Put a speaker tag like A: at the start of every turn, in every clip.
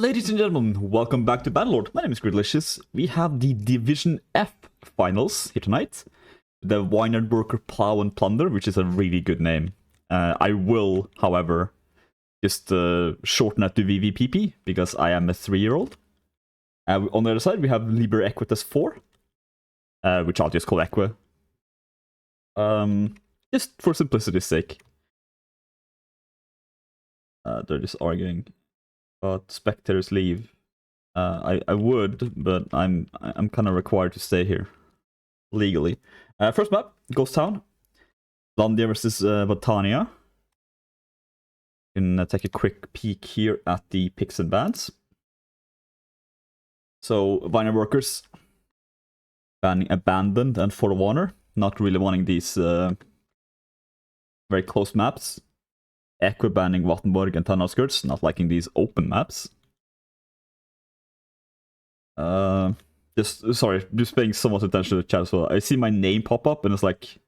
A: Ladies and gentlemen, welcome back to Bannerlord. My name is Gridlicious. We have the Division F finals here tonight. The Vineyard Worker Plow&Plunder, which is a really good name. I will, however, just shorten that to VVPP, because I am a 3-year-old. On the other side, we have Libere Equites 4, which I'll just call EQUE. Just for simplicity's sake. They're just arguing. But spectators leave. I would, but I'm kind of required to stay here legally. First map, Ghost Town. Landia versus Botania. You can take a quick peek here at the picks and bans. So Vineyard Workers banning Abandoned and For Warner, not really wanting these very close maps. EQUE banning Wattenborg and Tunnel Skirts, not liking these open maps. Just paying somewhat attention to the chat as well. I see my name pop up and it's like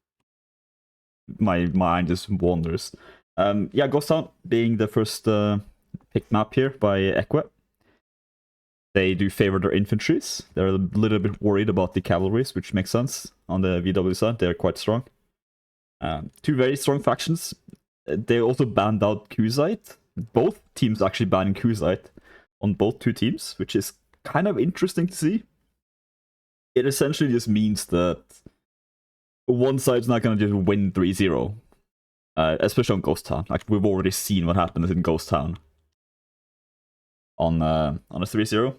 A: my mind just wanders. Yeah, Ghost Town being the first picked map here by EQUE. They do favor their infantries. They're a little bit worried about the cavalries, which makes sense. On the VW side, they're quite strong. Two very strong factions. They also banned out Equites. Both teams actually banning Equites on both two teams, which is kind of interesting to see. It essentially just means that one side's not going to just win 3-0. Especially on Ghost Town. Like, we've already seen what happens in Ghost Town. On a 3-0.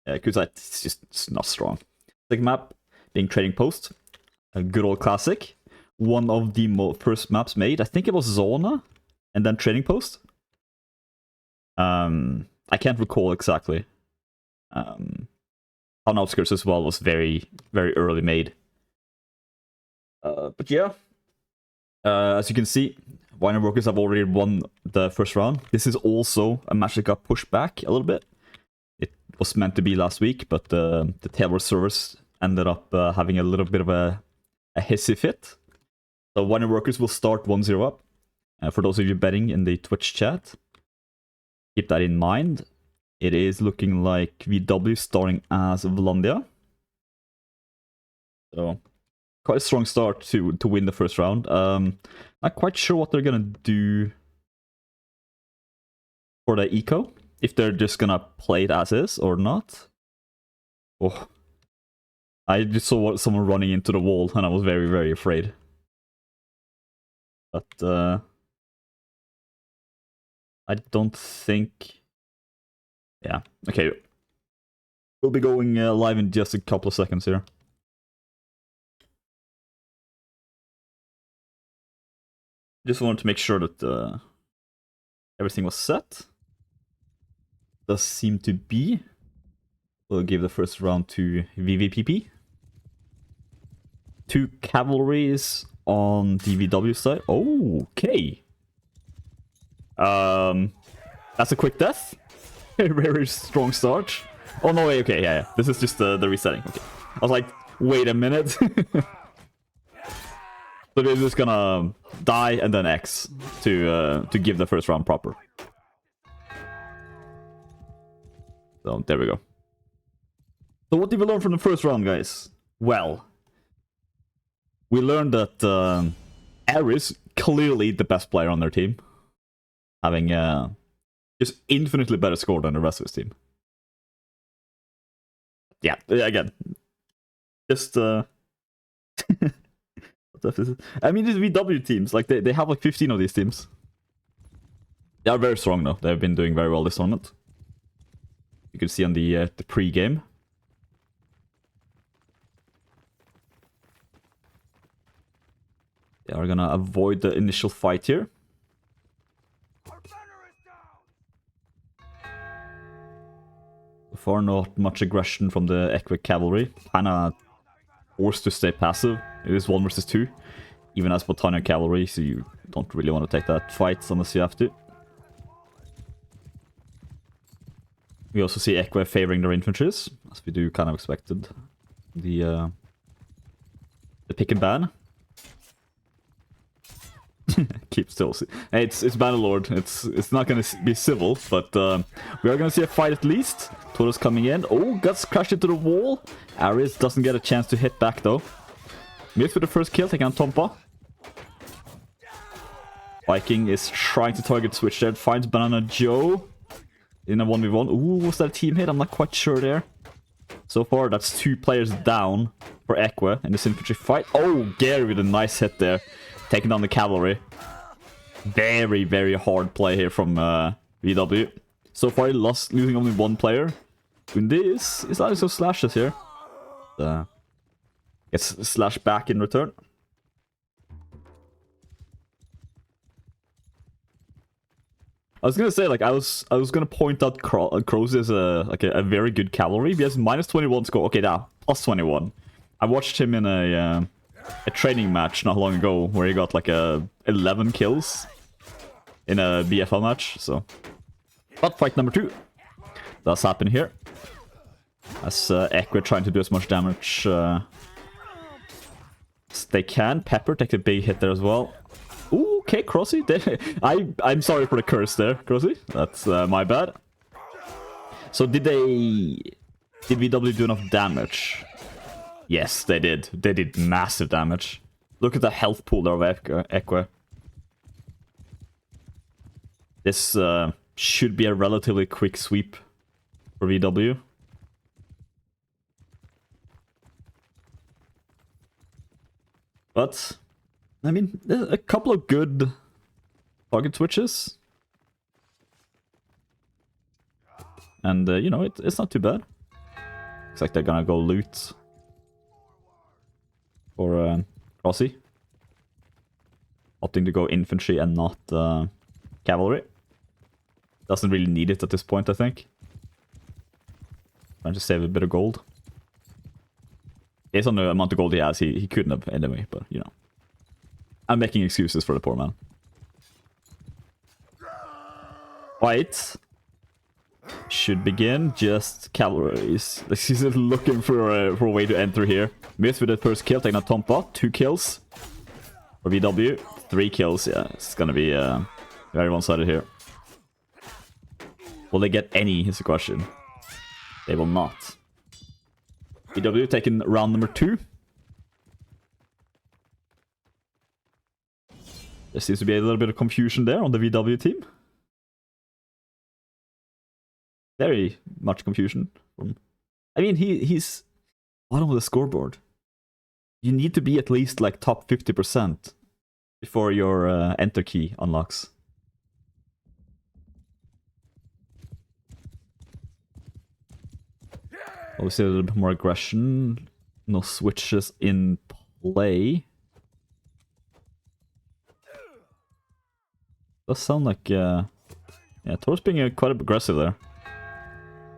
A: Yeah, Equites is just not strong. Second map being Trading Post. A good old classic. One of the first maps made. I think it was Zona and then Trading Post. I can't recall exactly. On Outskirts as well was very, very early made. But yeah. As you can see, Vineyard Workers have already won the first round. This is also a match that got pushed back a little bit. It was meant to be last week, but the Taleworld servers ended up having a little bit of a hissy fit. So Vineyard Workers will start 1-0 up. For those of you betting in the Twitch chat, keep that in mind. It is looking like VW starting as Vlandia. So quite a strong start to win the first round. Not quite sure what they're gonna do for the eco. If they're just gonna play it as is or not. Oh, I just saw someone running into the wall and I was very, very afraid. But I don't think... Yeah, okay. We'll be going live in just a couple of seconds here. Just wanted to make sure that everything was set. Does seem to be. We'll give the first round to VVPP. 2 cavalries on the VW side. Oh, okay. That's a quick death. Very strong start. Oh no, okay, yeah. This is just the resetting. Okay. I was like, wait a minute. So they're just gonna die and then X to give the first round proper. So there we go. So what did we learn from the first round, guys? Well, we learned that Ares clearly the best player on their team, having just infinitely better score than the rest of his team. Yeah, again, just I mean, these VW teams, like they have like 15 of these teams. They are very strong though. They've been doing very well this tournament. You can see on the pre-game. They are gonna avoid the initial fight here. So far, not much aggression from the EQUE cavalry. Kinda forced to stay passive. It is 1 versus 2, even as Botania cavalry, so you don't really want to take that fight unless you have to. We also see EQUE favoring their infantries, as we do kind of expected. The pick and ban. keep still. Hey, it's Bannerlord. It's not gonna be civil, but we are gonna see a fight at least. Tauros coming in. Oh, Guts crashed into the wall. Ares doesn't get a chance to hit back though. Myth with the first kill, taking on Tompa. Viking is trying to target switch there. Finds Banana Joe in a 1v1. Ooh, was that a team hit? I'm not quite sure there. So far, that's 2 players down for EQUE in this infantry fight. Oh, Gary with a nice hit there. Taking down the cavalry. Very, very hard play here from VW. So far, he lost, losing only 1 player. Doing this, he's adding some slashes here. Gets slashed back in return. I was gonna say, like, I was gonna point out Kroos is a very good cavalry. He has -21 score. Okay, now +21. I watched him in a training match not long ago where he got like 11 kills in a BFL match. So, but fight number 2 does happen here as EQUE trying to do as much damage as they can. Pepper take a big hit there as well. Ooh, okay, Crossy. I'm sorry for the curse there, Crossy. That's my bad. So did VW do enough damage? Yes, they did. They did massive damage. Look at the health pool there of EQUE. This should be a relatively quick sweep for VW. But I mean, a couple of good target switches. And, you know, it's not too bad. Looks like they're gonna go loot for Crossy. Opting to go infantry and not cavalry. Doesn't really need it at this point, I think. Trying to save a bit of gold. Based on the amount of gold he has, he couldn't have anyway, but, you know. I'm making excuses for the poor man. Fight should begin. Just cavalries. He's looking for a way to enter here. Myth with the first kill, taking out Tompa. 2 kills for VW. 3 kills. Yeah, it's gonna be very one-sided here. Will they get any? Is the question. They will not. VW taking round number 2. There seems to be a little bit of confusion there on the VW team. Very much confusion. I mean, he's bottom of the scoreboard. You need to be at least like top 50% before your enter key unlocks. Obviously a little bit more aggression. No switches in play. Does sound like, yeah, Thor's being quite aggressive there.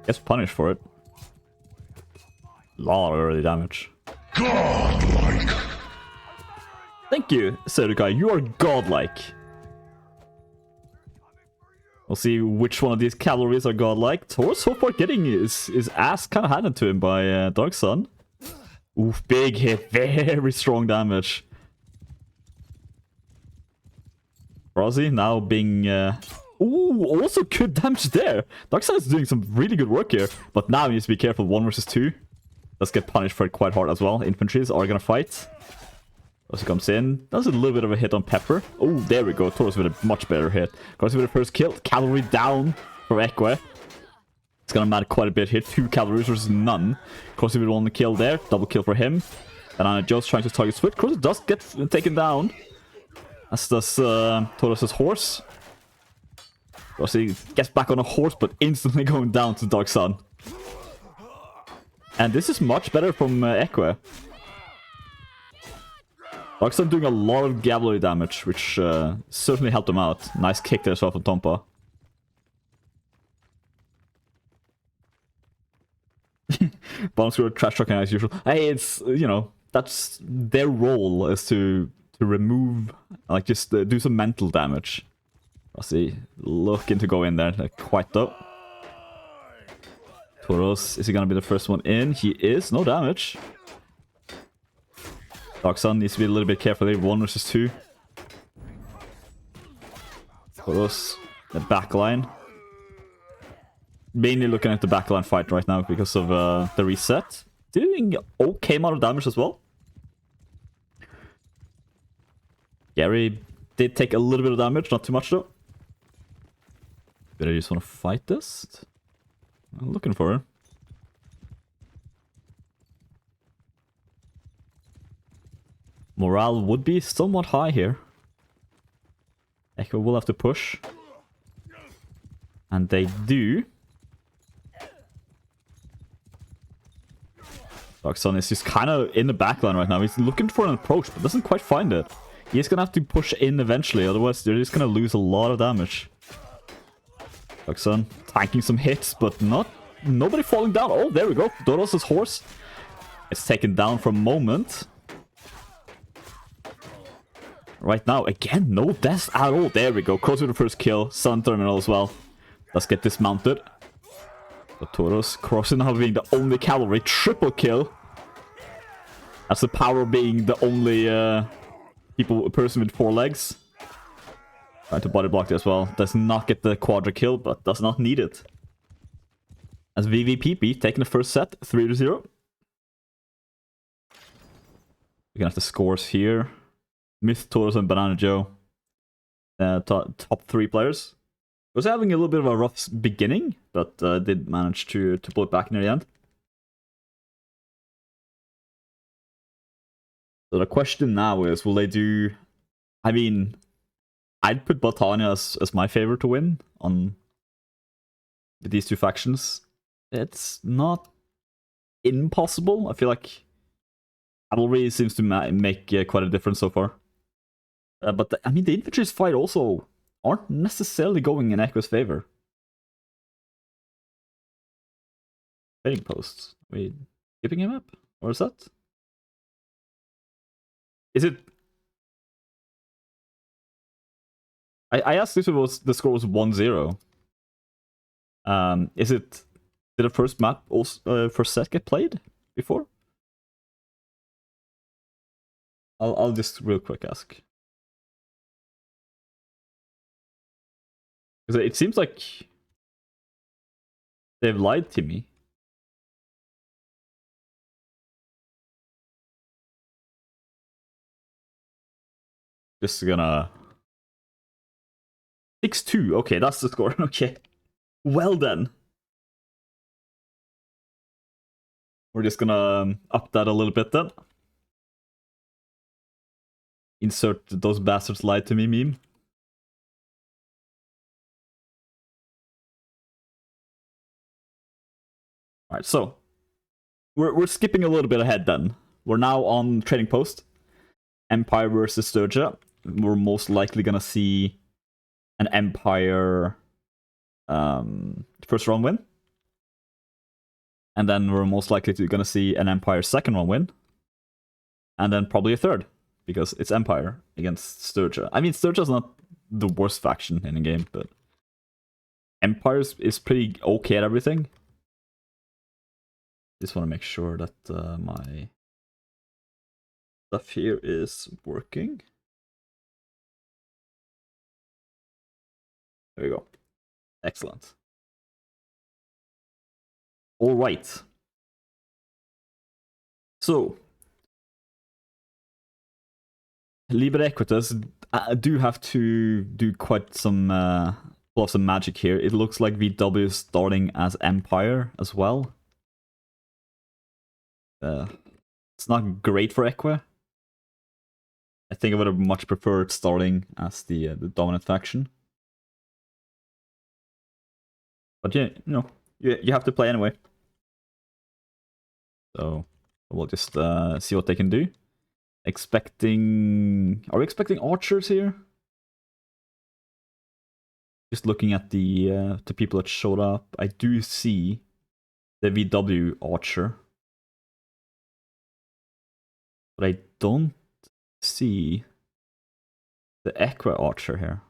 A: Gets punished for it. Lot of early damage. Godlike! Thank you, Serukai. You are godlike. We'll see which one of these cavalries are godlike. Thor so far getting his ass kind of handed to him by Dark Sun. Oof, big hit. Very strong damage. Rossi now being... Ooh, also good damage there. Dark Sun is doing some really good work here. But now he needs to be careful. 1 versus 2. Let's get punished for it quite hard as well. Infantries are gonna fight. Rossi comes in. Does a little bit of a hit on Pepper. Oh, there we go. Taurus with a much better hit. Rossi with the first kill. Cavalry down for EQUE. It's gonna matter quite a bit here. 2 cavalries versus none. Rossi with 1 kill there. Double kill for him. And Joe's trying to target Switch. Rossi does get taken down. As does Taurus' horse. Rossi gets back on a horse, but instantly going down to Dark Sun. And this is much better from EQUE. Dark Sun doing a lot of cavalry damage, which certainly helped him out. Nice kick there as well from Tompa. Bomb score trash talking as usual. Hey, it's, you know, that's their role, is to remove, like, just do some mental damage. Rossi looking to go in there, like, quite though. Tauros, is he gonna be the first one in? He is, no damage. Dark Sun needs to be a little bit careful here, 1 versus 2. Toros, the backline. Mainly looking at the backline fight right now because of the reset. Doing okay amount of damage as well. Gary did take a little bit of damage, not too much though. But I just want to fight this. I'm looking for her. Morale would be somewhat high here. EQUE will have to push. And they do. Darksun is just kind of in the backline right now. He's looking for an approach, but doesn't quite find it. He's gonna have to push in eventually, otherwise they're just gonna lose a lot of damage. Darksun tanking some hits, but nobody falling down. Oh, there we go. Doros' horse is taken down for a moment. Right now, again, no death at all. There we go. Close to the first kill. Sun Terminal as well. Let's get dismounted. But Toros crossing now being the only cavalry. Triple kill. That's the power of being the only person with 4 legs. Trying to body block it as well. Does not get the quadra kill, but does not need it. As VVPP taking the first set, 3-0. We're gonna have the scores here. Myth, Toros, and Banana Joe. Top 3 players. Was having a little bit of a rough beginning, but did manage to pull it back near the end. So the question now is, will they do... I mean, I'd put Botania as my favorite to win on these 2 factions. It's not impossible. I feel like cavalry seems to make quite a difference so far. But I mean, the infantry's fight also aren't necessarily going in EQUE's favor. Trading posts. Wait, skipping him up? Or is that? Is it? I asked if it was the score was 1-0. Is it? Did the first map also first set get played before? I'll just real quick ask. Because it seems like they've lied to me. Just gonna... 6-2. Okay, that's the score. Okay. Well then. We're just gonna up that a little bit then. Insert those bastards lied to me meme. Alright, so we're skipping a little bit ahead then. We're now on Trading Post. Empire versus Sturgia. We're most likely gonna see an Empire first round win. And then we're most likely gonna see an Empire second round win. And then probably a third. Because it's Empire against Sturgia. I mean, Sturgia's not the worst faction in the game, but Empire is pretty okay at everything. Just want to make sure that my stuff here is working. There we go. Excellent. All right. So, Libere Equites do have to do quite some pull off some magic here. It looks like VW is starting as Empire as well. It's not great for EQUE. I think I would have much preferred starting as the dominant faction. But yeah, you have to play anyway. So we'll just see what they can do. Are we expecting archers here? Just looking at the people that showed up, I do see the VW archer. But I don't see the EQUE archer here.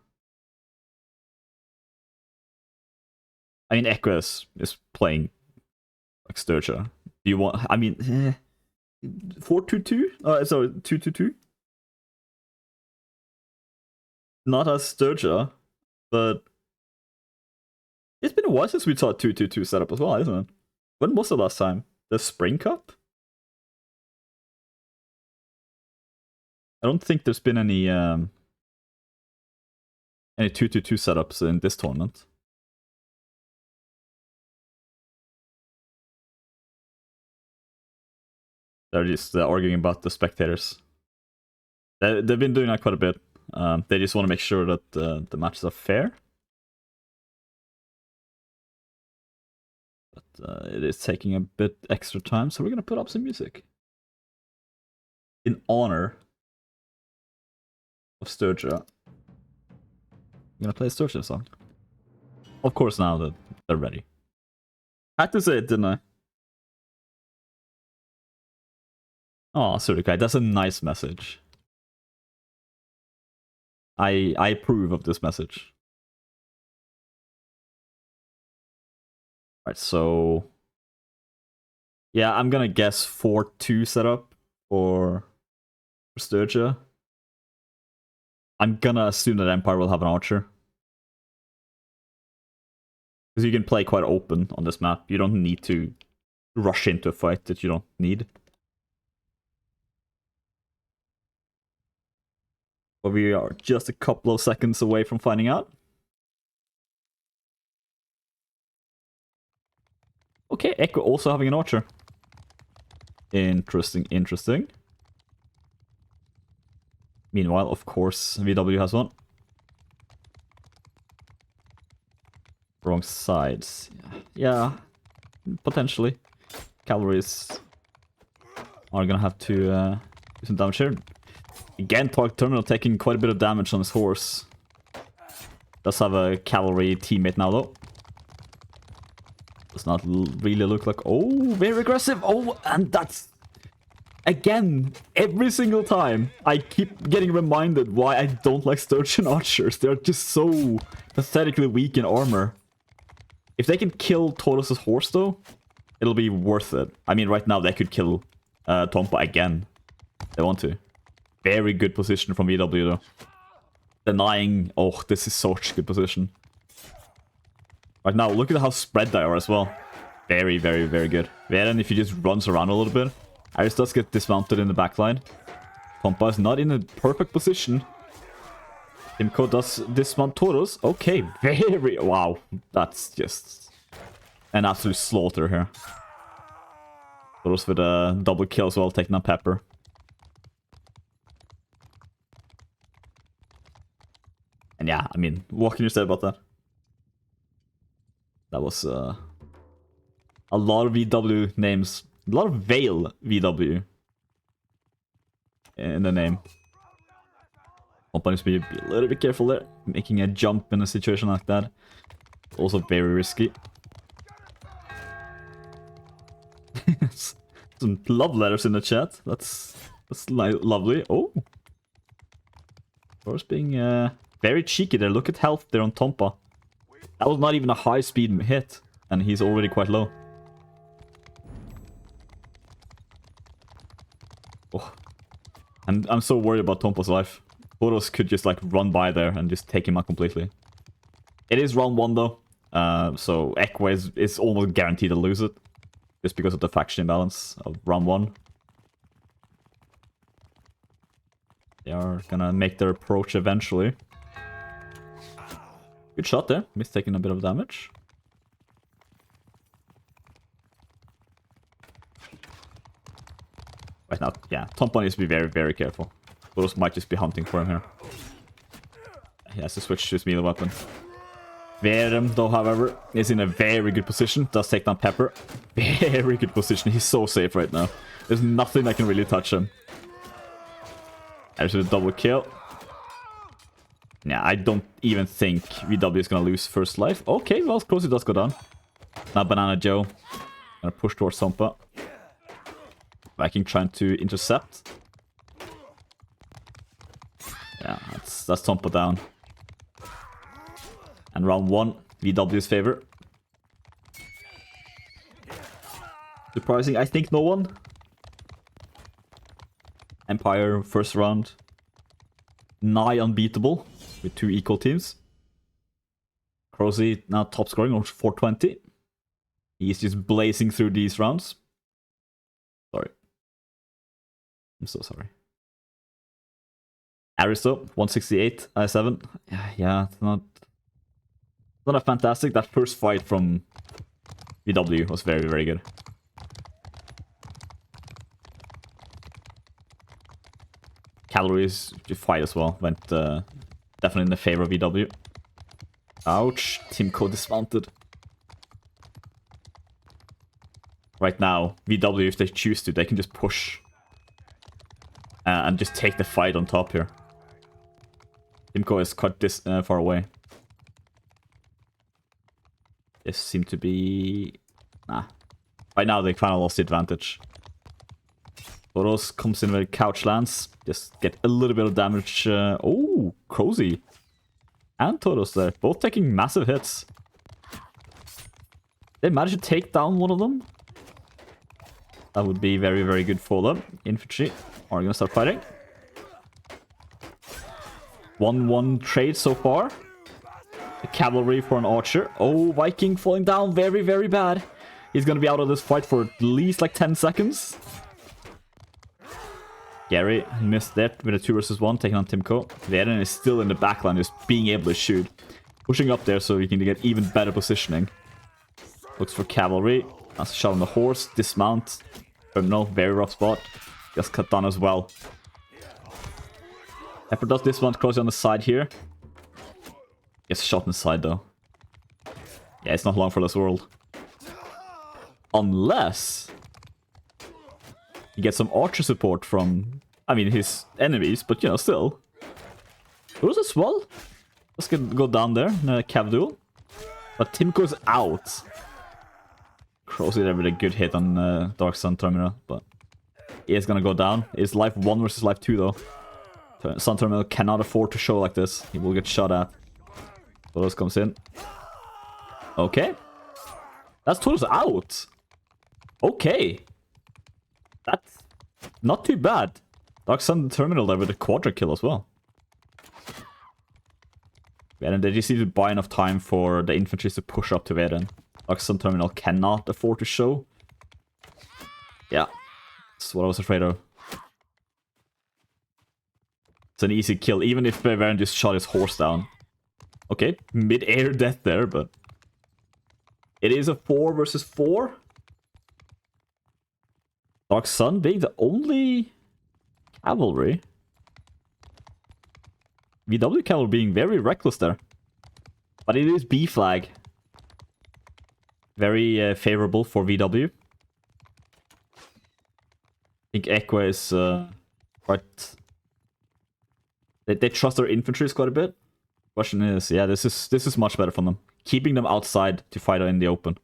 A: I mean, EQUE is playing like Sturgia. Do you want... I mean... 4-2-2? Sorry, 2-2-2? Not as Sturgia, but it's been a while since we saw a 2-2-2 setup as well, isn't it? When was the last time? The Spring Cup? I don't think there's been any 2-2-2 setups in this tournament. They're just arguing about the spectators. They've been doing that quite a bit. They just want to make sure that the matches are fair. But it is taking a bit extra time, so we're going to put up some music. In honor of Sturgia. I'm going to play a Sturgia song. Of course, now that they're ready. I had to say it, didn't I? Oh, Surdikai, that's a nice message. I approve of this message. Alright, so... yeah, I'm gonna guess 4-2 setup for Sturgia. I'm gonna assume that Empire will have an archer. Because you can play quite open on this map. You don't need to rush into a fight that you don't need. But we are just a couple of seconds away from finding out. Okay, EQUE also having an archer. Interesting, interesting. Meanwhile, of course, VW has one. Wrong sides. Yeah, potentially. Cavalries are gonna have to do some damage here. Again, Tark Terminal taking quite a bit of damage on his horse. Does have a cavalry teammate now, though. Does not really look like... oh, very aggressive! Oh, and that's... again, every single time, I keep getting reminded why I don't like Sturgeon archers. They're just so pathetically weak in armor. If they can kill Taurus's horse, though, it'll be worth it. I mean, right now, they could kill Tompa again. They want to. Very good position from VW, though. Denying... oh, this is such good position. Right now, look at how spread they are as well. Very, very, very good. Veren, if he just runs around a little bit. Iris does get dismounted in the backline. Tompa is not in a perfect position. Timko does dismount Taurus. Okay, very... wow. That's just an absolute slaughter here. Taurus with a double kill as well, taking out Pepper. And yeah, I mean, what can you say about that? That was a lot of VW names. A lot of Vale VW in the name. Companies be a little bit careful there. Making a jump in a situation like that. Also very risky. Some love letters in the chat. That's lovely. Oh. Of course, being very cheeky there. Look at health there on Tompa. That was not even a high speed hit. And he's already quite low. Oh. And I'm so worried about Tompa's life. Boros could just like run by there and just take him out completely. It is round 1 though. So EQUE is almost guaranteed to lose it. Just because of the faction imbalance of round 1. They are gonna make their approach eventually. Good shot there. Missed taking a bit of damage. Right now, yeah, Tompa needs to be very, very careful. Boros might just be hunting for him here. He has to switch to his melee weapon. Verem, though, however, is in a very good position. Does take down Pepper. Very good position. He's so safe right now. There's nothing that can really touch him. There's a double kill. Yeah, I don't even think VW is gonna lose first life. Okay, well, close it does go down. Now Banana Joe. Gonna push towards Tompa. Viking trying to intercept. Yeah, that's Tompa down. And round 1, VW's favor. Surprising, I think no one. Empire, first round. Nigh unbeatable with 2 equal teams. Crozy now top scoring on 420. He's just blazing through these rounds. Sorry. I'm so sorry. Aristo, 168, I7. Yeah, it's not a fantastic. That first fight from VW was very, very good. Calories fight as well went definitely in the favor of VW. Ouch, Timko dismounted. Right now, VW, if they choose to, they can just push and just take the fight on top here. Timko is quite far away. This seemed to be... Nah. Right now, they kind of lost the advantage. Boros comes in with couch lance. Just get a little bit of damage. Oh, Crozy and Toros there. Both taking massive hits. They managed to take down one of them. That would be very, very good for them. Infantry are going to start fighting. 1-1 trade so far. A cavalry for an archer. Oh, Viking falling down very, very bad. He's going to be out of this fight for at least like 10 seconds. Gary missed that with a 2 versus 1, taking on Timko. Veren is still in the backline, just being able to shoot. Pushing up there so he can get even better positioning. Looks for cavalry. That's a shot on the horse. Dismount. Terminal, very rough spot. Just cut down as well. Pepper does dismount closely on the side here. Gets shot in the side though. Yeah, it's not long for this world. Unless you get some archer support from, I mean, his enemies, but you know, still. Who's as well? Let's go down there in a cav duel. But Timko's out. Crossy there with a good hit on Dark Sun Terminal, but he is gonna go down. It's life 1 versus life 2 though. Sun Terminal cannot afford to show like this. He will get shot at. Toros comes in. Okay. That's Toros out. Okay. That's not too bad. Dark Sun Terminal there with a quadra kill as well. Veren, they just need to buy enough time for the infantry to push up to Veren. Dark Sun Terminal cannot afford to show. Yeah. That's what I was afraid of. It's an easy kill, even if Veren just shot his horse down. Okay, mid-air death there, but... It is a 4 versus 4. Dark Sun being the only cavalry. VW cavalry being very reckless there. But it is B flag. Very favorable for VW. I think EQUE is quite... They trust their infantry quite a bit. Question is, yeah, this is much better for them. Keeping them outside to fight in the open.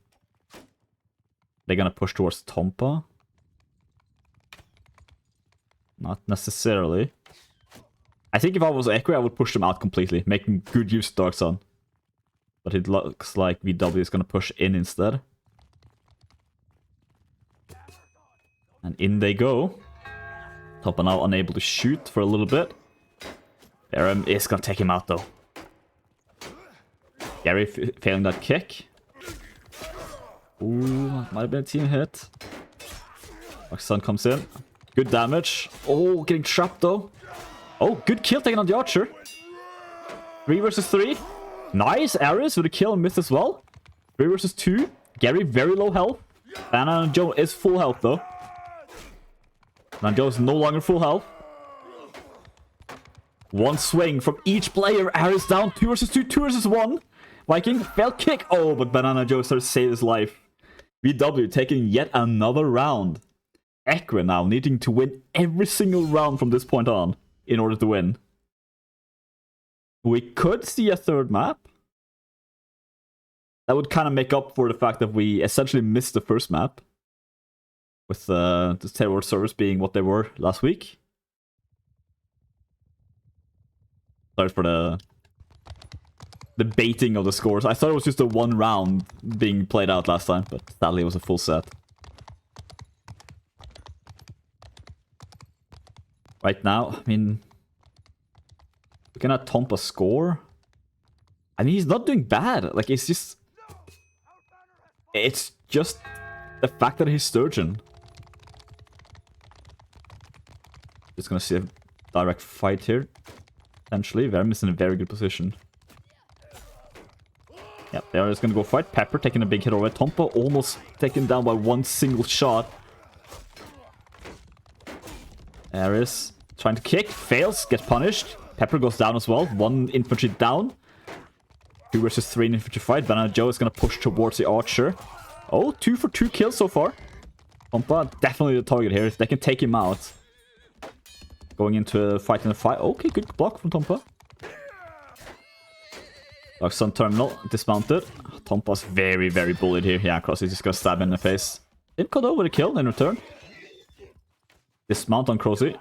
A: They're gonna push towards Tompa. Not necessarily. I think if I was EQUE, I would push them out completely, making good use of Dark Sun. But it looks like VW is going to push in instead. And in they go. Tompa now unable to shoot for a little bit. Aram is going to take him out though. Gary failing that kick. Ooh, might have been a team hit. Dark Sun comes in. Good damage. Oh, getting trapped though. Oh, good kill taken on the archer. 3 versus 3. Nice. Ares with a kill and miss as well. 3 versus 2. Gary very low health. And Joe is full health though. And Joe is no longer full health. One swing from each player. Ares down. 2 versus 2. 2 versus 1. Viking failed kick. Oh, but Banana Joe starts to save his life. VW taking yet another round. EQUE now needing to win every single round from this point on in order to win. We could see a third map. That would kind of make up for the fact that we essentially missed the first map. With the Taleworld servers being what they were last week. Sorry for the baiting of the scores. I thought it was just a 1 round being played out last time, but sadly it was a full set. Right now, I mean... Looking at Tompa score... I mean, he's not doing bad. Like, it's just the fact that he's Sturgeon. Just gonna see a direct fight here. Potentially. Verm is in a very good position. Yep, they're just gonna go fight. Pepper taking a big hit over. Tompa almost taken down by one single shot. Ares trying to kick. Fails. Gets punished. Pepper goes down as well. One infantry down. 2 versus 3 in infantry fight. Banana Joe is gonna push towards the archer. Oh, 2 for 2 kills so far. Tompa definitely the target here. If they can take him out. Going into a fight in a fight. Okay, good block from Tompa. Dark Sun Terminal dismounted. Tompa's very, very bullied here. Yeah, Cross is just gonna stab him in the face. Did cut over the kill in return. Dismount on Crossy.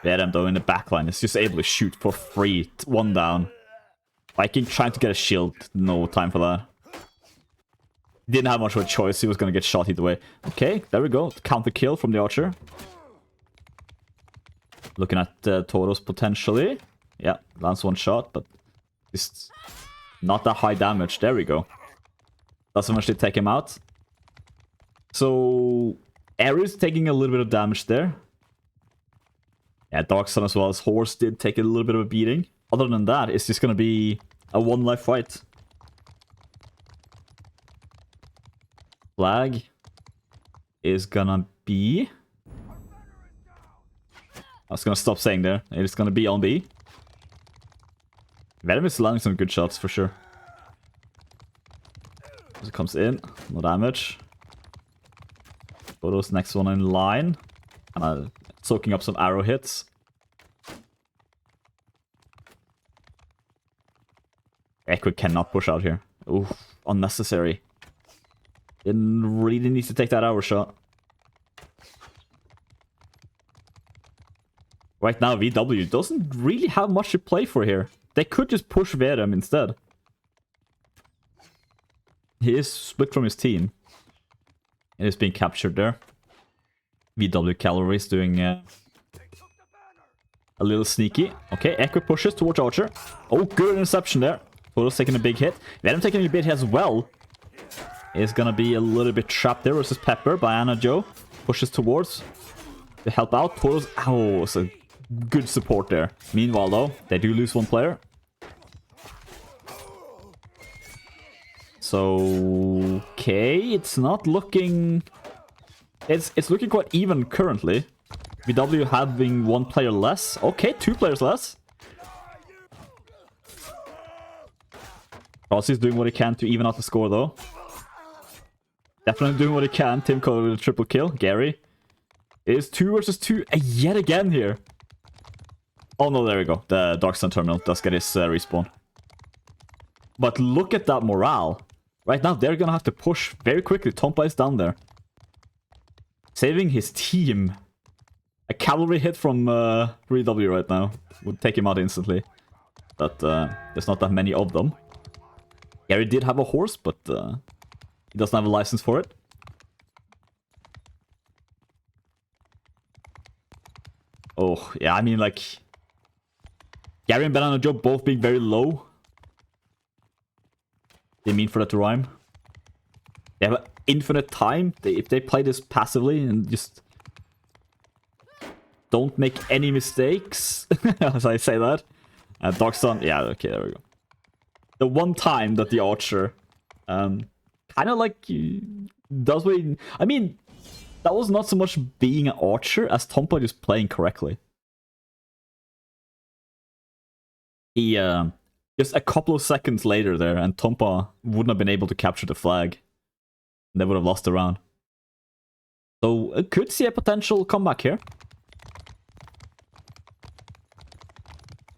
A: Vedem though in the backline is just able to shoot for free. 1 down. Viking trying to get a shield. No time for that. Didn't have much of a choice. He was gonna get shot either way. Okay, there we go. Counter kill from the archer. Looking at Tauros potentially. Yeah, lands 1 shot, but just not that high damage. There we go. Doesn't actually take him out. So Ares taking a little bit of damage there. Yeah, Dark Sun as well as Horse did take a little bit of a beating. Other than that, it's just gonna be a 1-life fight. Flag is gonna be... I was gonna stop saying there. It's gonna be on B. Venom is landing some good shots for sure. As it comes in, no damage. Photos next one in line. And soaking up some arrow hits. EQUE cannot push out here. Oof, unnecessary. Didn't really need to take that arrow shot. Right now, VW doesn't really have much to play for here. They could just push Vedem instead. He is split from his team. It is being captured there. VW Calories doing a little sneaky. Okay, EQUE pushes towards Archer. Oh, good interception there. Photo's taking a big hit. Vedem taking a big hit as well. Is gonna be a little bit trapped there versus Pepper. Banana Joe pushes towards to help out. Photo's... Ow, it's a good support there. Meanwhile, though, they do lose 1 player. So, okay, it's not looking... It's looking quite even currently. VW having 1 player less. Okay, 2 players less. Rossi's doing what he can to even out the score, though. Definitely doing what he can. Tim Cole with a triple kill. Gary is 2 versus 2 yet again here. Oh no, there we go. The Dark Sun Terminal does get his respawn. But look at that morale. Right now, they're gonna have to push very quickly. Tompa is down there. Saving his team. A cavalry hit from 3W right now would take him out instantly. But there's not that many of them. Gary did have a horse, but he doesn't have a license for it. Oh, yeah, I mean, like... Gary and Banana Joe both being very low. They mean for that to rhyme. They have infinite time. If they play this passively and just... don't make any mistakes, as I say that. Dark Sun, yeah, okay, there we go. The one time that the Archer... kind of like... does what he... I mean... That was not so much being an Archer as Tompa just playing correctly. He, just a couple of seconds later there, and Tompa wouldn't have been able to capture the flag. They would have lost the round. So, I could see a potential comeback here.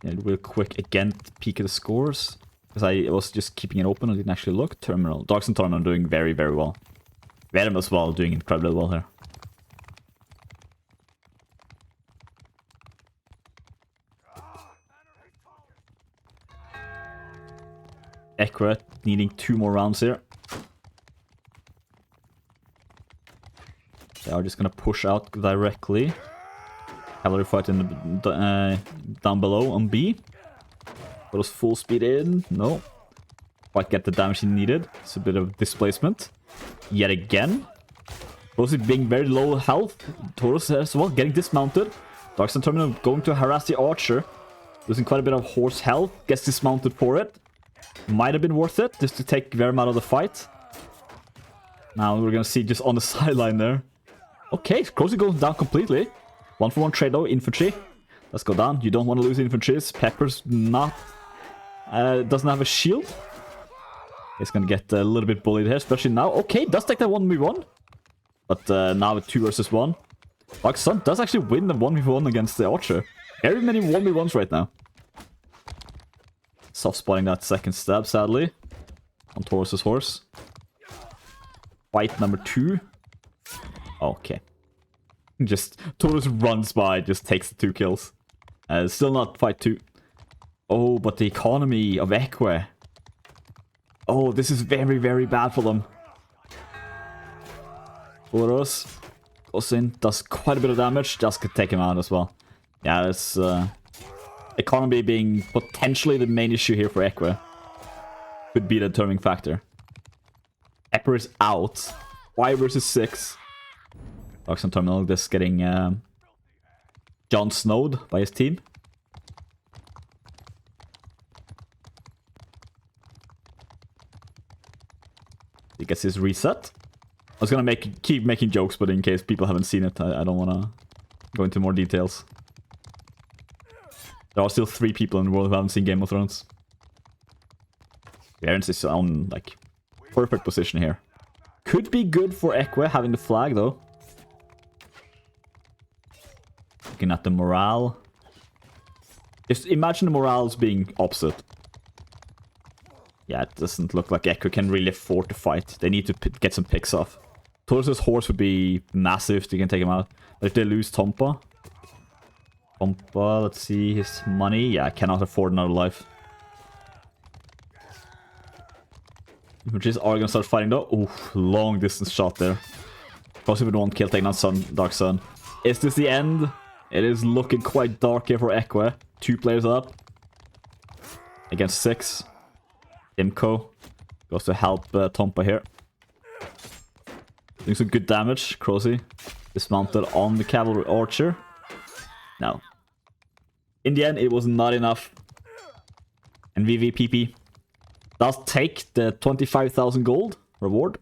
A: And real quick, again, peek at the scores. Because I was just keeping it open, I didn't actually look. Terminal. Darks and Terminal doing very, very well. Vedem as well, doing incredibly well here. EQUE needing 2 more rounds here. They are just gonna push out directly. Cavalry fight in the, down below on B. Goes full speed in. No. Quite get the damage he needed. It's a bit of displacement. Yet again. Mostly being very low health. Taurus as well, getting dismounted. Dark Sun Terminal going to harass the archer. Losing quite a bit of horse health. Gets dismounted for it. Might have been worth it, just to take Verem out of the fight. Now we're gonna see just on the sideline there. Okay, Crossy goes down completely. 1-for-1 trade though, infantry. Let's go down. You don't want to lose infantry. Pepper's not... doesn't have a shield. He's gonna get a little bit bullied here, especially now. Okay, does take that 1v1. But now with 2 versus 1. Dark Sun does actually win the 1v1 against the archer. Very many 1v1s right now. Soft spotting that second stab, sadly. On Taurus's horse. Fight number 2. Okay. Just, Taurus runs by, just takes the 2 kills. Still not fight 2. Oh, but the economy of EQUE. Oh, this is very, very bad for them. Taurus goes in, does quite a bit of damage. Just could take him out as well. Yeah, it's economy being potentially the main issue here for EQUE. Could be the determining factor. Pepper is out. 5 versus 6. Dark Sun Terminal just getting Jon Snowed by his team. He gets his reset. I was gonna keep making jokes, but in case people haven't seen it, I don't wanna go into more details. There are still 3 people in the world who haven't seen Game of Thrones. Clarence is on, like, perfect position here. Could be good for EQUE having the flag, though. Looking at the morale. Just imagine the morales being opposite. Yeah, it doesn't look like EQUE can really afford to fight. They need to get some picks off. Taurus's horse would be massive if they can take him out. But if they lose Tompa... Tompa, let's see his money. Yeah, cannot afford another life. Which is are gonna start fighting though. Oof, long distance shot there. Crossy with 1 kill, taking on Dark Sun. Is this the end? It is looking quite dark here for EQUE. 2 players up. Against 6. Imco goes to help Tompa here. Doing some good damage. Crossy dismounted on the cavalry archer. No. In the end, it was not enough. And VVPP does take the 25,000 gold reward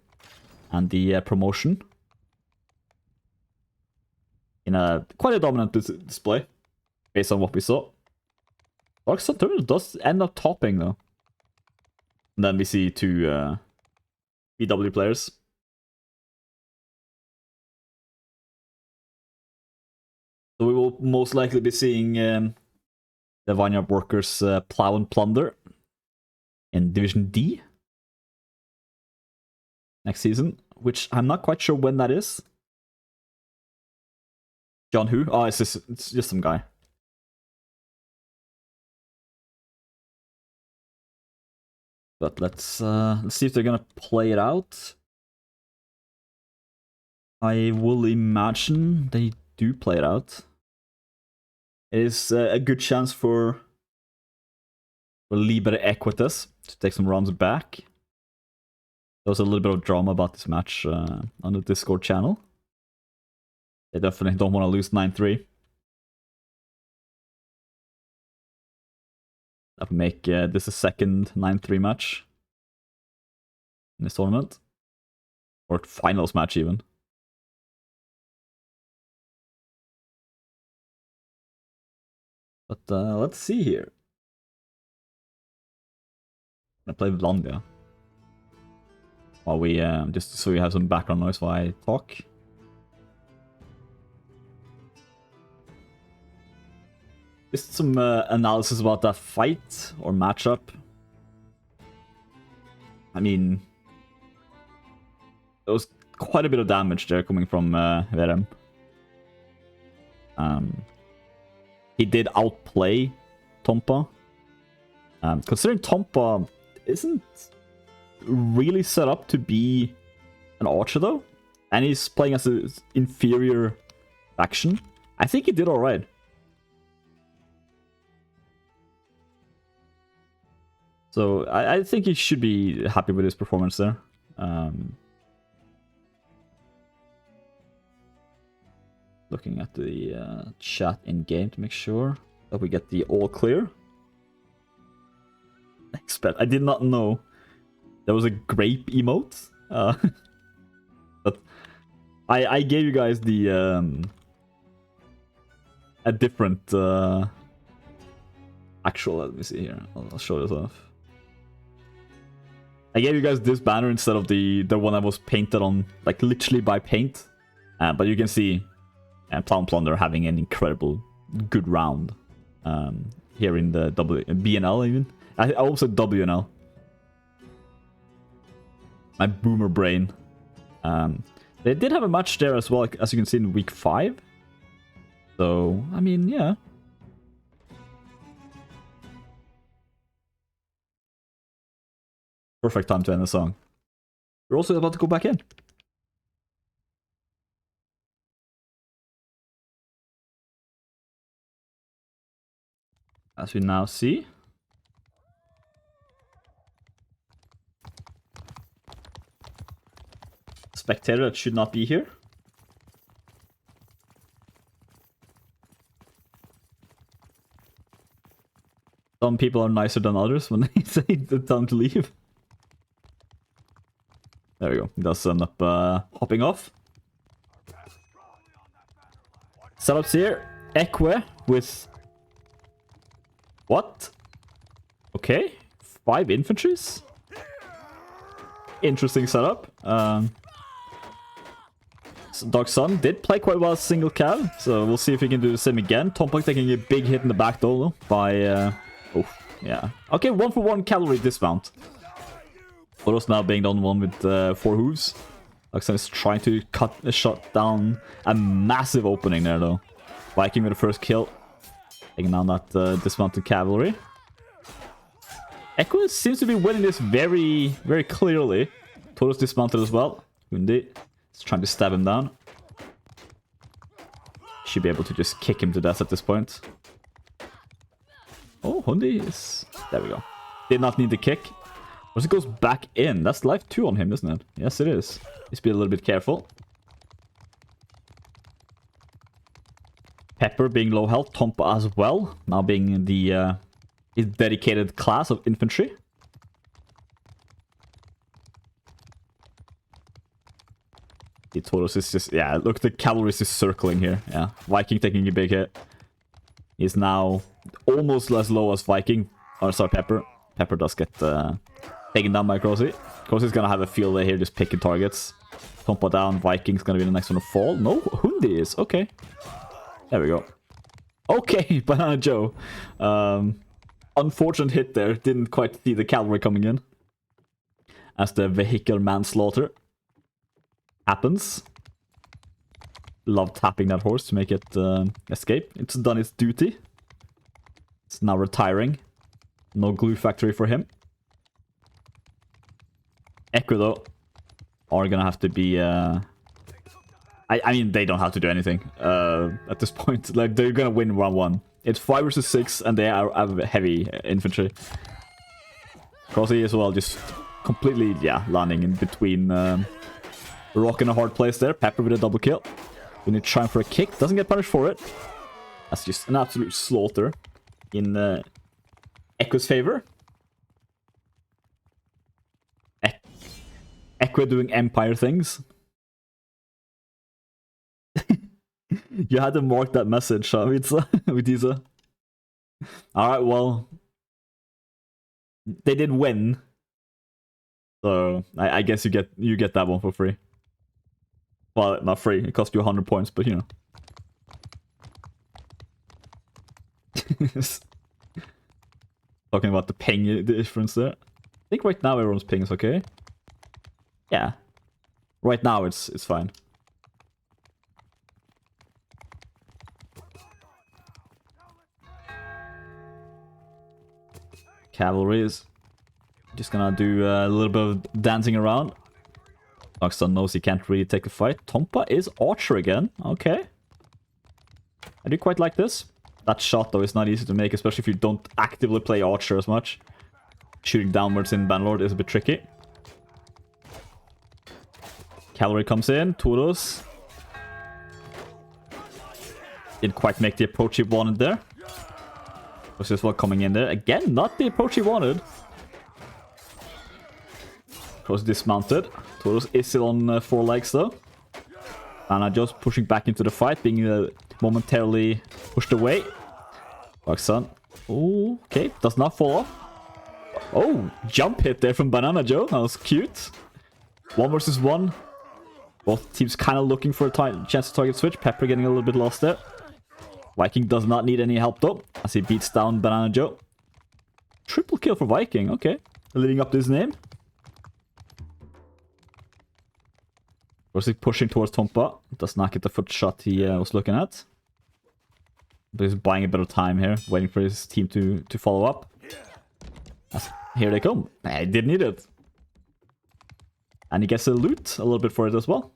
A: and the promotion in a quite a dominant display based on what we saw. Dark Sun Terminal does end up topping though. And then we see 2 BW players. So we will most likely be seeing the Vineyard workers Plow&Plunder in Division D next season, which I'm not quite sure when that is. John who? Oh, it's just some guy. But let's see if they're gonna play it out. I will imagine they do play it out. It is a good chance for Libere Equites to take some rounds back. There was a little bit of drama about this match on the Discord channel. They definitely don't want to lose 9-3. That would make this a second 9-3 match in this tournament. Or finals match even. But let's see here. I'm gonna play Vlandia. While we, just so we have some background noise while I talk. Just some analysis about that fight or matchup. I mean, there was quite a bit of damage there coming from Verem. He did outplay Tompa. Considering Tompa isn't really set up to be an archer though, and he's playing as an inferior faction, I think he did alright. So I think he should be happy with his performance there. Looking at the chat in game to make sure that we get the all clear. I did not know there was a grape emote. But I gave you guys the a different actual. Let me see here. I'll show this off. I gave you guys this banner instead of the one I was painted on, like literally by paint. But you can see Plow&Plunder having an incredible good round here in the BNL even. I also WNL. My boomer brain. They did have a match there as well, as you can see in week 5. So, I mean, yeah. Perfect time to end the song. We're also about to go back in. As we now see. Spectator that should not be here. Some people are nicer than others when they say it's time to leave. There we go. He does end up hopping off. Setups here. EQUE with... What? Okay. 5 infantries? Interesting setup. Dark Sun did play quite well as single cav, so we'll see if he can do the same again. Tompak taking a big hit in the back door by... oh, yeah. Okay, 1-for-1 cavalry dismount. Boros now being done one with 4 hooves. Dark Sun is trying to shut down a massive opening there, though. Viking with the first kill. Taking down that dismounted cavalry. EQUE seems to be winning this very, very clearly. Toros dismounted as well. Hundi is trying to stab him down. Should be able to just kick him to death at this point. Oh, Hundi is... There we go. Did not need the kick. Once it goes back in, that's life 2 on him, isn't it? Yes, it is. Just be a little bit careful. Pepper being low health, Tompa as well. Now being the his dedicated class of infantry. The Tauros is just... Yeah, look, the cavalry is just circling here. Yeah, Viking taking a big hit. He's now almost as low as Viking. Oh, sorry, Pepper. Pepper does get taken down by Crossy. Crossy's gonna have a field day here, just picking targets. Tompa down, Viking's gonna be the next one to fall. No, Hundi is. Okay. There we go. Okay, Banana Joe. Unfortunate hit there. Didn't quite see the cavalry coming in. As the vehicle manslaughter happens. Love tapping that horse to make it escape. It's done its duty. It's now retiring. No glue factory for him. EQUE, though, are gonna have to be... I mean, they don't have to do anything at this point. Like, they're gonna win round 1. It's 5 versus 6, and they are heavy infantry. Crossy as well, just completely, yeah, landing in between rock and a hard place there. Pepper with a double kill. We need to try for a kick. Doesn't get punished for it. That's just an absolute slaughter in EQUE's favor. EQUE doing empire things. You had to mark that message, Vitisa. Alright, well... They did win. So, I guess you get that one for free. Well, not free. It cost you 100 points, but you know. Talking about the ping difference there. I think right now everyone's ping is okay. Yeah. Right now it's fine. Cavalry is just gonna do a little bit of dancing around. Darkstone knows he can't really take a fight. Tompa is archer again. Okay. I do quite like this. That shot, though, is not easy to make, especially if you don't actively play archer as much. shooting downwards in Bannerlord is a bit tricky. Cavalry comes in, Tauros. Didn't quite make the approach he wanted there. Was just one coming in there. Again, not the approach he wanted. Cross dismounted. Tauros is still on 4 legs though. And just pushing back into the fight, being momentarily pushed away. Dark Sun. Oh, okay. Does not fall off. Oh, jump hit there from Banana Joe. That was cute. 1 versus 1. Both teams kind of looking for a chance to target switch. Pepper getting a little bit lost there. Viking does not need any help though, as he beats down Banana Joe. Triple kill for Viking, okay. Living up to his name. Was he pushing towards Tompa? Does not get the foot shot he was looking at. But he's buying a bit of time here, waiting for his team to follow up. Here they come. I didn't need it. And he gets a loot a little bit for it as well.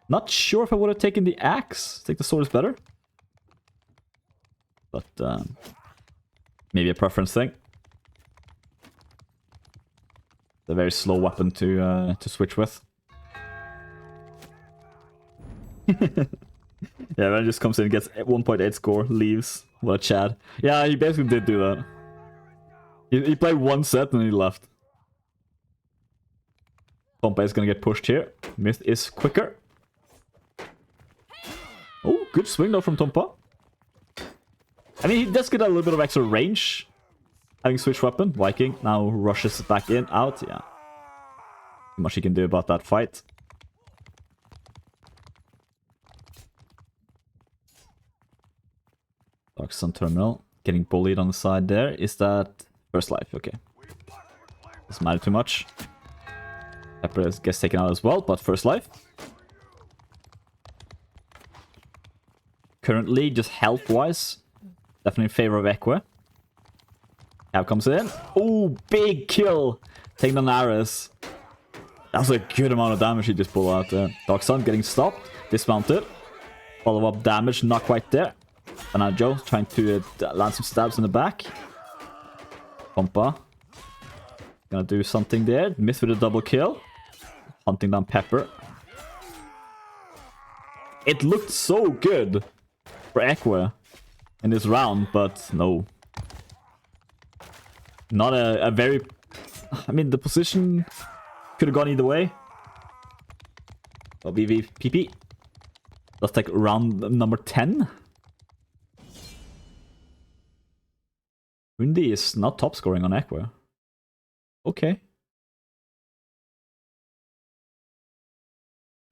A: Not sure if I would have taken the axe. I think the sword is better. But maybe a preference thing. It's a very slow weapon to switch with. Yeah, man just comes in, gets 1.8 score, leaves. What a Chad. Yeah, he basically did do that. He played 1 set and he left. Tompa is gonna get pushed here. Myth is quicker. Oh, good swing though from Tompa. I mean, he does get a little bit of extra range. Having switched weapon. Viking now rushes back in, out. Yeah. Not much he can do about that fight. Dark Sun Terminal. Getting bullied on the side there. Is that first life? Okay. Doesn't matter too much. Pepper gets taken out as well, but first life. Currently, just health-wise, definitely in favor of EQUE. Cav comes in. Oh, big kill! Taking on Ares. That's a good amount of damage he just pulled out there. Dark Sun getting stopped. Dismounted. Follow-up damage, not quite there. Banana Joe trying to land some stabs in the back. Pompa. Gonna do something there. Miss with a double kill. Hunting down Pepper. It looked so good for EQUE in this round, but no. Not a very... I mean, the position could have gone either way. Oh, VVPP. Let's take round number 10. Windy is not top scoring on EQUE. Okay.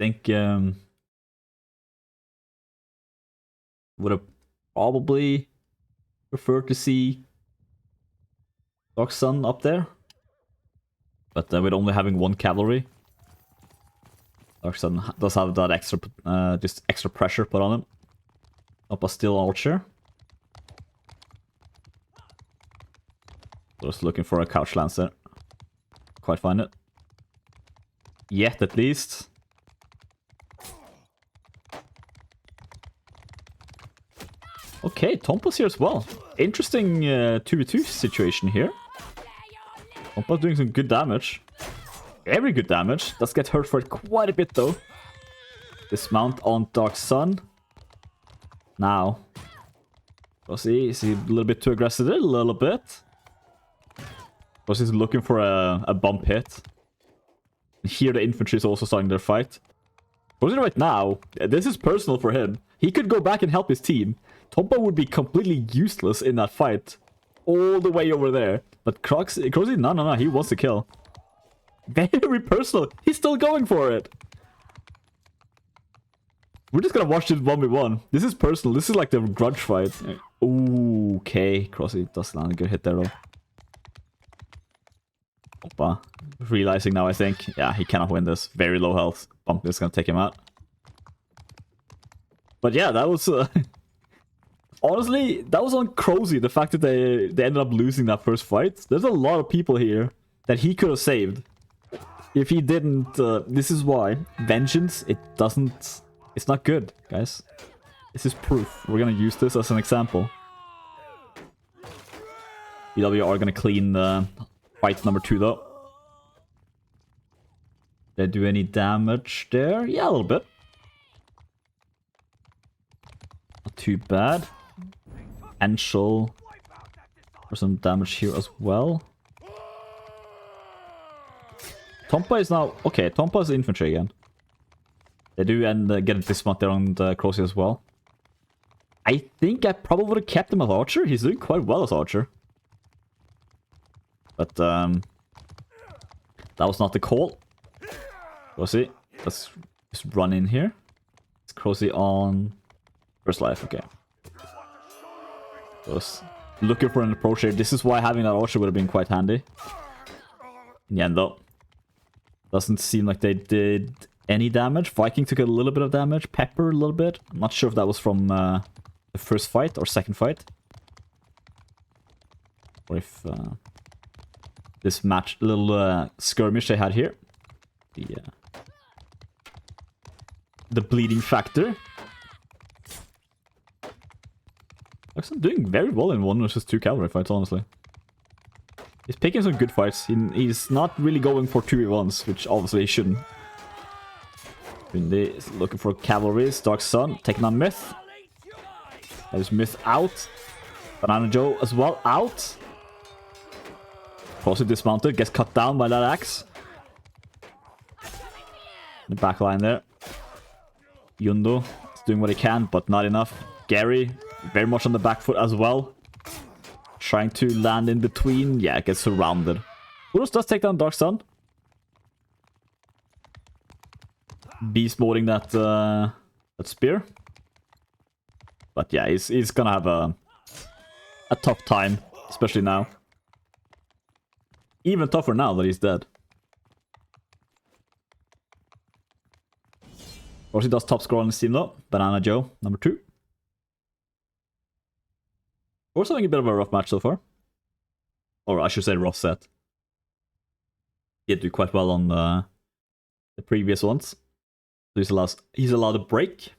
A: I think would have probably preferred to see Dark Sun up there. But with only having 1 cavalry, Dark Sun does have that extra, just extra pressure put on him. Up a still archer. Just looking for a couch lancer. Quite find it. Yet, at least. Okay, Tompa's here as well. Interesting 2v2 situation here. Tompa's doing some good damage. Very good damage. Does get hurt for it quite a bit though. Dismount on Dark Sun. Now. We'll see. Is he a little bit too aggressive there? A little bit. Was he's looking for a bump hit. Here the infantry is also starting their fight. Right now, this is personal for him. He could go back and help his team. Tompa would be completely useless in that fight. All the way over there. But Krex, no, he wants to kill. Very personal. He's still going for it. We're just gonna watch this 1v1. This is personal. This is like the grudge fight. Ooh, okay. Crossy does land a good hit there though. Opa. Realizing now, I think. Yeah, he cannot win this. Very low health. Bump is gonna take him out. But yeah, that was... honestly, that was on Crozy, the fact that they ended up losing that first fight. There's a lot of people here that he could have saved. If he didn't... this is why. Vengeance, it doesn't... It's not good, guys. This is proof. We're gonna use this as an example. BW are gonna clean fight number 2 though. Did they do any damage there? Yeah, a little bit. Not too bad. Potential for some damage here as well. Tompa is now... Okay, Tompa is infantry again. They do and get a dismount there on the Crossy as well. I think I probably would have kept him as archer. He's doing quite well as archer. But that was not the call. Crossy, let's just run in here. It's Crossy on first life, okay. Just looking for an approach here. This is why having that archer would have been quite handy. In the end though. Doesn't seem like they did any damage. Viking took a little bit of damage. Pepper a little bit. I'm not sure if that was from the first fight or second fight. Or if this match, little skirmish they had here. The bleeding factor. Actually doing very well in 1 versus 2 cavalry fights, honestly. He's picking some good fights. He's not really going for 2v1s, which obviously he shouldn't. Windy is looking for cavalries. Dark Sun taking on Myth. There's Myth out. Banana Joe as well out. Crossy dismounted, gets cut down by that axe. The back line there. Yundo is doing what he can, but not enough. Gary, very much on the back foot as well. Trying to land in between. Yeah, gets surrounded. Urus does take down Dark Sun. Beast moding that spear. But yeah, he's gonna have a tough time, especially now. Even tougher now that he's dead. Of course, he does top score on his team though. Banana Joe, number 2. Also having a bit of a rough match so far. Or I should say rough set. He did do quite well on the previous ones. So he's allowed a break.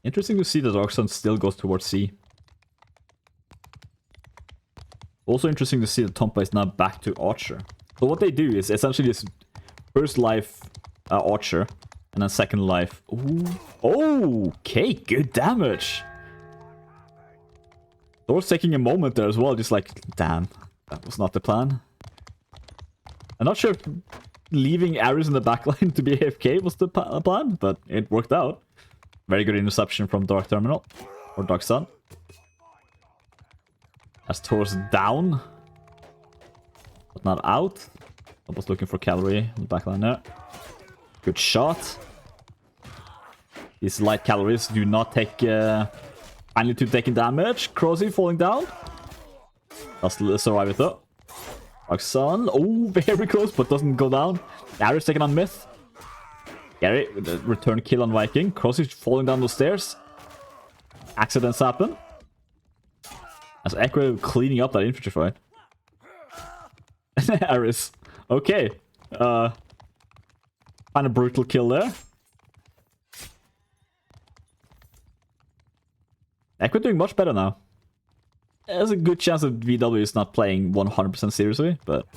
A: Interesting to see that Dark Sun still goes towards C. Also interesting to see that Tompa is now back to Archer. So what they do is essentially this first life Archer, and then second life. Ooh. Okay, good damage. Thor's taking a moment there as well, just like, damn, that was not the plan. I'm not sure if leaving Ares in the backline to be AFK was the plan, but it worked out. Very good interception from Dark Terminal, or Dark Sun. As Thor's down, but not out. I was looking for cavalry in the backline there. Good shot. These light cavalries do not take finally to taking damage. Crossy falling down. Does survive it though. Dark Sun. Oh, very close, but doesn't go down. Ares taking on Myth. Gary with the return kill on Viking. Crossy falling down the stairs. Accidents happen. As EQUE cleaning up that infantry fight. Ares. Okay. Kind of brutal kill there. EQUE doing much better now. There's a good chance that VW is not playing 100% seriously, but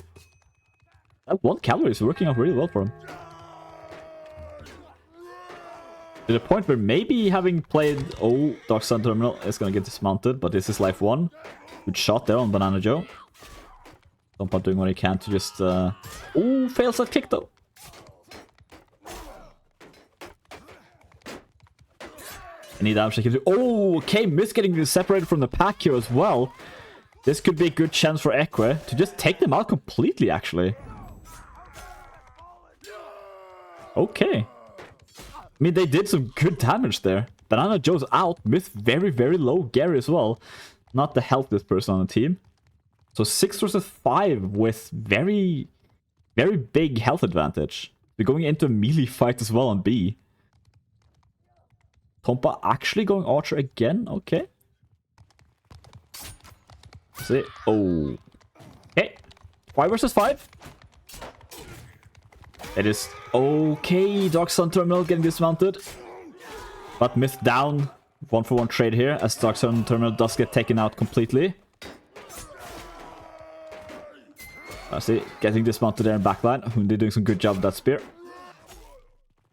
A: that one cavalry is working out really well for him. To the point where maybe having played... Oh, Dark Sun Terminal is going to get dismounted, but this is life 1. Good shot there on Banana Joe. Tompa doing what he can to just... Oh, fails that kick though. Any damage they can do. Oh, okay, Myth getting separated from the pack here as well. This could be a good chance for EQUE to just take them out completely, actually. Okay. I mean, they did some good damage there. Banana Joe's out. Myth very, very low. Gary as well. Not the healthiest person on the team. So 6 versus 5 with very, very big health advantage. They're going into a melee fight as well on B. Tompa actually going Archer again? Okay. See. Oh. Okay. 5 versus 5. It is okay. Dark Sun Terminal getting dismounted. But Myth down. 1-for-1 trade here as Dark Sun Terminal does get taken out completely. I see, getting dismounted there in backline. Hundi doing some good job with that spear.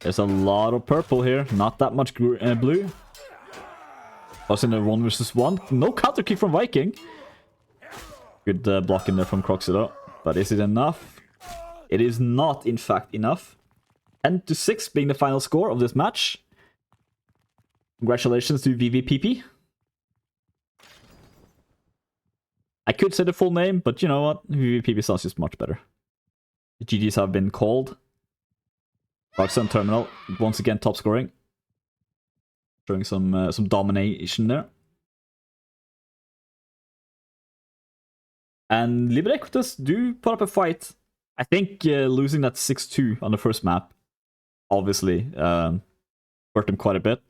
A: There's a lot of purple here, not that much blue. Was in a 1 versus 1. No counter kick from Viking. Good block in there from Croxy though. But is it enough? It is not, in fact, enough. 10-6 being the final score of this match. Congratulations to VVPP. I could say the full name, but you know what? VVPP sounds just much better. The GGs have been called. Darksun Terminal, once again top scoring. Showing some domination there. And Libere Equites do put up a fight. I think losing that 6-2 on the first map, obviously, hurt them quite a bit.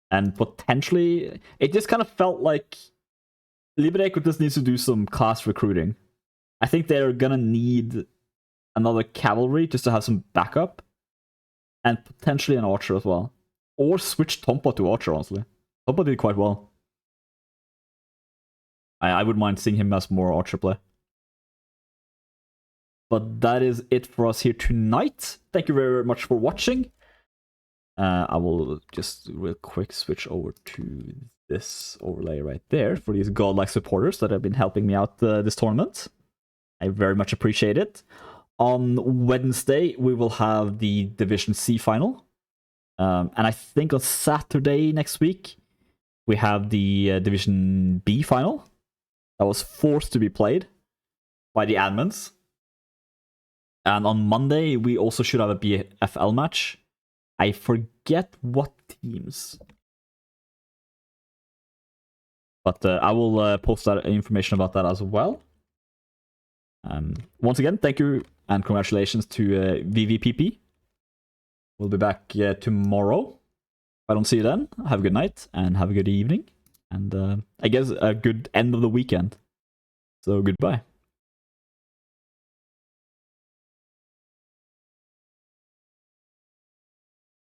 A: And potentially, it just kind of felt like Libere Equites needs to do some class recruiting. I think they're gonna need another cavalry just to have some backup. And potentially an archer as well. Or switch Tompa to archer, honestly. Tompa did quite well. I wouldn't mind seeing him as more archer play. But that is it for us here tonight. Thank you very much for watching. I will just real quick switch over to this overlay right there for these godlike supporters that have been helping me out this tournament. I very much appreciate it. On Wednesday, we will have the Division C final. And I think on Saturday next week, we have the Division B final. That was forced to be played by the admins. And on Monday, we also should have a BFL match. I forget what teams. But I will post that information about that as well. Once again, thank you and congratulations to VVPP. We'll be back tomorrow. If I don't see you then, have a good night and have a good evening. And I guess a good end of the weekend. So goodbye.